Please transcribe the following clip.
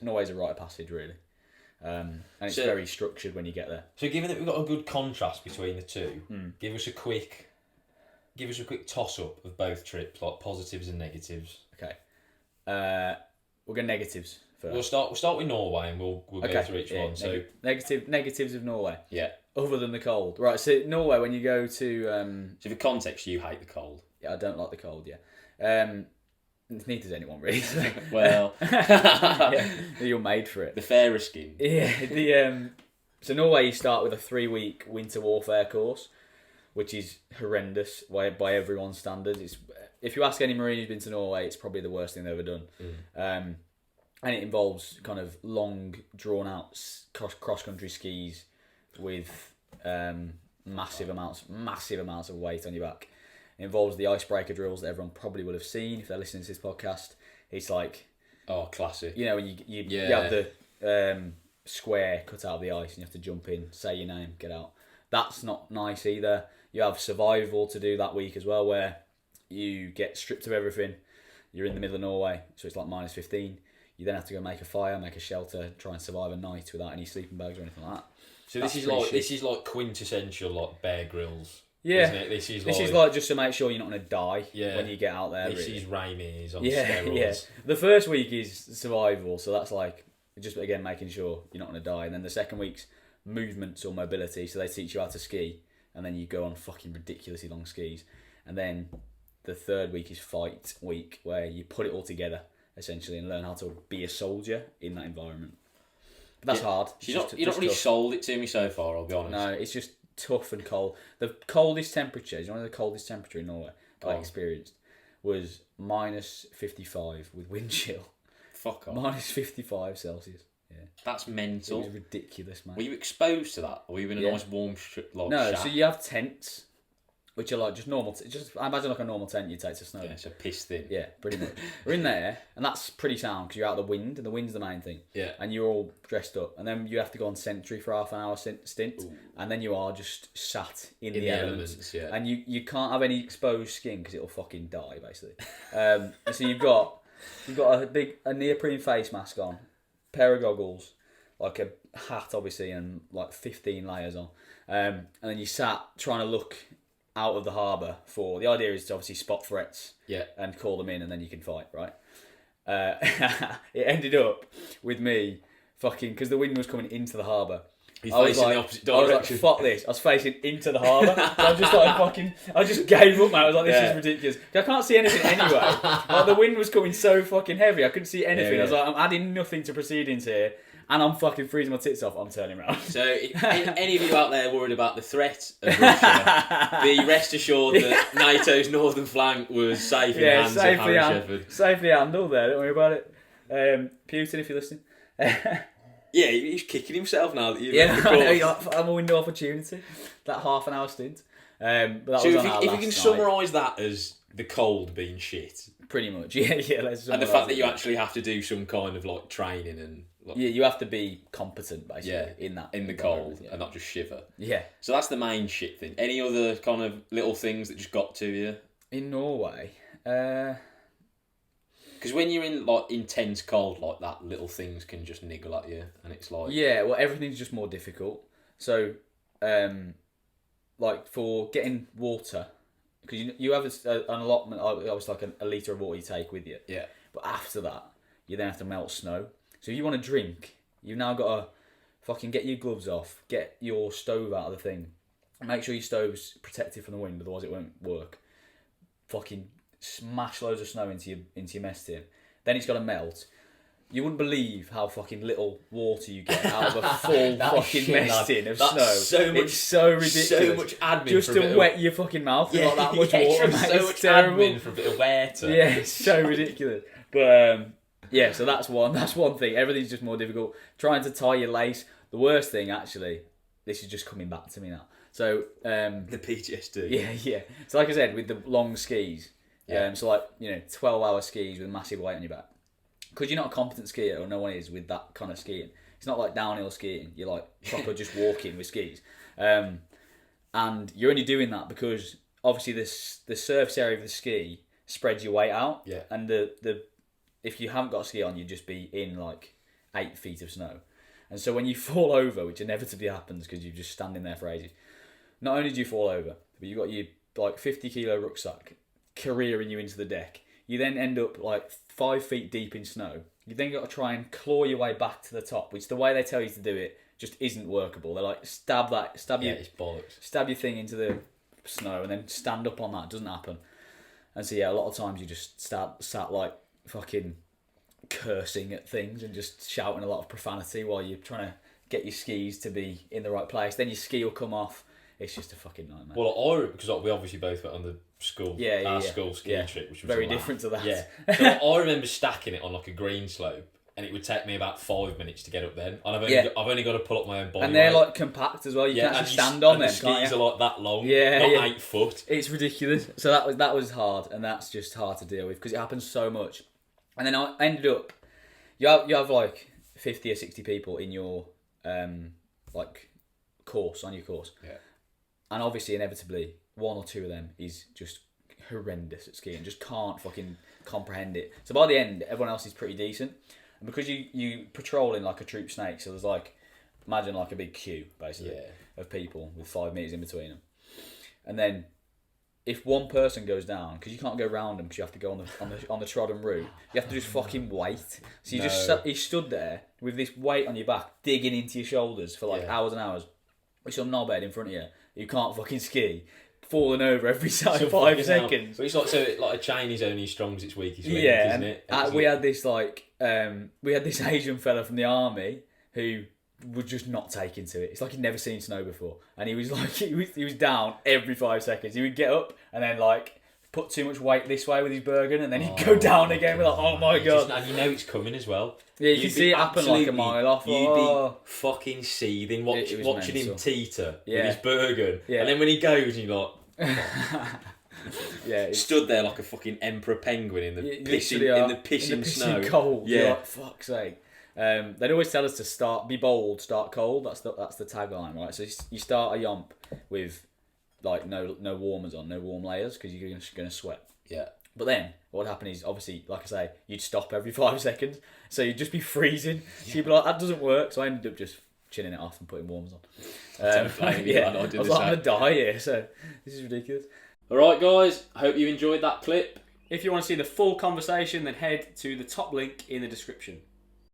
Norway's a rite of passage, really. And it's very structured when you get there. So given that we've got a good contrast between the two, give us a quick toss up of both trips, like positives and negatives. Okay. We'll go negatives first. We'll start with Norway and we'll go through each one. So negatives of Norway. Yeah. Other than the cold, right? So Norway, when you go to so for context, you hate the cold. Yeah, I don't like the cold. Yeah. Neither does anyone really. Well, you're made for it. The fairer skin. Yeah. So Norway, you start with a 3-week winter warfare course, which is horrendous by everyone's standards. If you ask any Marine who's been to Norway, it's probably the worst thing they've ever done. And it involves kind of long, drawn out cross country skis with massive amounts of weight on your back. It involves the icebreaker drills that everyone probably would have seen if they're listening to this podcast. It's like... Oh, classic. You know, when you have the square cut out of the ice and you have to jump in, say your name, get out. That's not nice either. You have survival to do that week as well, where you get stripped of everything. You're in the middle of Norway, so it's like minus 15. You then have to go make a fire, make a shelter, try and survive a night without any sleeping bags or anything like that. So this is like quintessential like Bear Grylls. Yeah, isn't it? This is like just to make sure you're not going to die when you get out there. This is Rainier's on steroids. Yeah. The first week is survival, so that's like just again making sure you're not going to die. And then the second week's movements or mobility, so they teach you how to ski, and then you go on fucking ridiculously long skis. And then the third week is fight week, where you put it all together essentially and learn how to be a soldier in that environment. But that's hard. You're not really sold it to me so far, I'll be honest. No, it's just tough and cold. The coldest temperature, you know, the coldest temperature in Norway I experienced was minus 55 with wind chill. Fuck off. Minus 55 Celsius. Yeah. That's mental. It was ridiculous, man. Were you exposed to that? Or were you in a nice warm No, so you have tents, which are like just normal. I imagine like a normal tent you take to snow. Yeah, so piss thin. Yeah, pretty much. We're in there, and that's pretty sound because you're out of the wind, and the wind's the main thing. Yeah. And you're all dressed up, and then you have to go on sentry for half an hour stint, and then you are just sat in the elements. Yeah. And you can't have any exposed skin because it'll fucking die basically. And so you've got a neoprene face mask on, pair of goggles, like a hat obviously, and like 15 layers on, and then you sat trying to look out of the harbour for... The idea is to obviously spot threats and call them in, and then you can fight, right? It ended up with me fucking... Because the wind was coming into the harbour. He's facing the opposite direction. I was like, fuck this. I was facing into the harbour. So I just like fucking... I just gave up, man. I was like, this is ridiculous. I can't see anything anyway. Like, the wind was coming so fucking heavy. I couldn't see anything. I was like, I'm adding nothing to proceedings here. And I'm fucking freezing my tits off. I'm turning around. So, if any of you out there worried about the threat of Russia, be rest assured that NATO's northern flank was safe in the hands of Harry Shepherd. Safely handled there, don't worry about it. Putin, if you're listening. Yeah, he's kicking himself now that you've I'm a window opportunity. That half an hour stint. But that so was if you can summarise that as the cold being shit. Pretty much, yeah. And the fact that you actually have to do some kind of like training and... you have to be competent basically in the cold and not just shiver. Yeah. So that's the main shit thing. Any other kind of little things that just got to you? In Norway, because when you're in like intense cold like that, little things can just niggle at you, and it's like everything's just more difficult. So, like for getting water, because you have an allotment, obviously like a litre of water you take with you. Yeah. But after that, you then have to melt snow. So if you want to drink, you've now got to fucking get your gloves off, get your stove out of the thing, make sure your stove's protected from the wind, otherwise it won't work. Fucking smash loads of snow into your mess tin. Then it's got to melt. You wouldn't believe how fucking little water you get out of a full fucking mess tin of snow. It's so ridiculous. So much admin just to wet your fucking mouth with like that much water. Mate. So much admin for a bit of water. Yeah, it's so ridiculous. But so that's one thing. Everything's just more difficult. Trying to tie your lace. The worst thing, actually, this is just coming back to me now. So the PTSD. Yeah. So like I said, with the long skis. So like 12-hour skis with a massive weight on your back. Because you're not a competent skier, or no one is with that kind of skiing. It's not like downhill skiing. You're like proper just walking with skis. And you're only doing that because obviously the surface area of the ski spreads your weight out. Yeah. And if you haven't got a ski on, you'd just be in like 8 feet of snow. And so when you fall over, which inevitably happens because you're just standing there for ages, not only do you fall over, but you've got your like 50 kilo rucksack careering you into the deck. You then end up like 5 feet deep in snow. You then got to try and claw your way back to the top, which the way they tell you to do it just isn't workable. They're like, it's bollocks. Stab your thing into the snow and then stand up on that. It doesn't happen. And so yeah, a lot of times you just sat like fucking cursing at things and just shouting a lot of profanity while you're trying to get your skis to be in the right place. Then your ski will come off. It's just a fucking nightmare. Well, because we obviously both went on the school school ski trip, which was very different to that. Yeah. So I remember stacking it on like a green slope, and it would take me about 5 minutes to get up then. And I've only got to pull up my own body. And they're like compact as well. You can actually stand on them. The skis are like that long. Not 8 foot. It's ridiculous. So that was hard, and that's just hard to deal with because it happens so much. And then I ended up, you have like 50 or 60 people in your like course on your course. Yeah. And obviously, inevitably, 1 or 2 of them is just horrendous at skiing, just can't fucking comprehend it. So by the end, everyone else is pretty decent. And because you patrol in like a troop snake, so there's like, imagine like a big queue, basically, of people with 5 meters in between them. And then, if one person goes down, because you can't go round them because you have to go on the trodden route, you have to just fucking wait. So you stood there with this weight on your back, digging into your shoulders for like hours and hours, with some knobhead in front of you who can't fucking ski, falling over every 5 seconds. But it's like a chain is only as strong as its weakest link, isn't it? We had this Asian fella from the army who was just not taking to it. It's like he'd never seen snow before, and he was like he was down every 5 seconds. He would get up and then like put too much weight this way with his Bergen, and then he'd go down again. We're like, oh my god! And you know it's coming as well. Yeah, you can see it happen like a mile off. You'd be fucking seething watching him teeter with his Bergen, and then when he goes, and you're like, stood there like a fucking emperor penguin in the pissing snow, cold. Yeah, like, fuck's sake. They'd always tell us to be bold, start cold. That's the tagline, right? So you start a yomp with like no warmers on, no warm layers because you're going to sweat. Yeah. But then what would happen is obviously, like I say, you'd stop every 5 seconds, so you'd just be freezing. So you'd be like, that doesn't work. So I ended up just chilling it off and putting warmers on. I was like, I'm gonna die here. So this is ridiculous. All right, guys. I hope you enjoyed that clip. If you want to see the full conversation, then head to the top link in the description.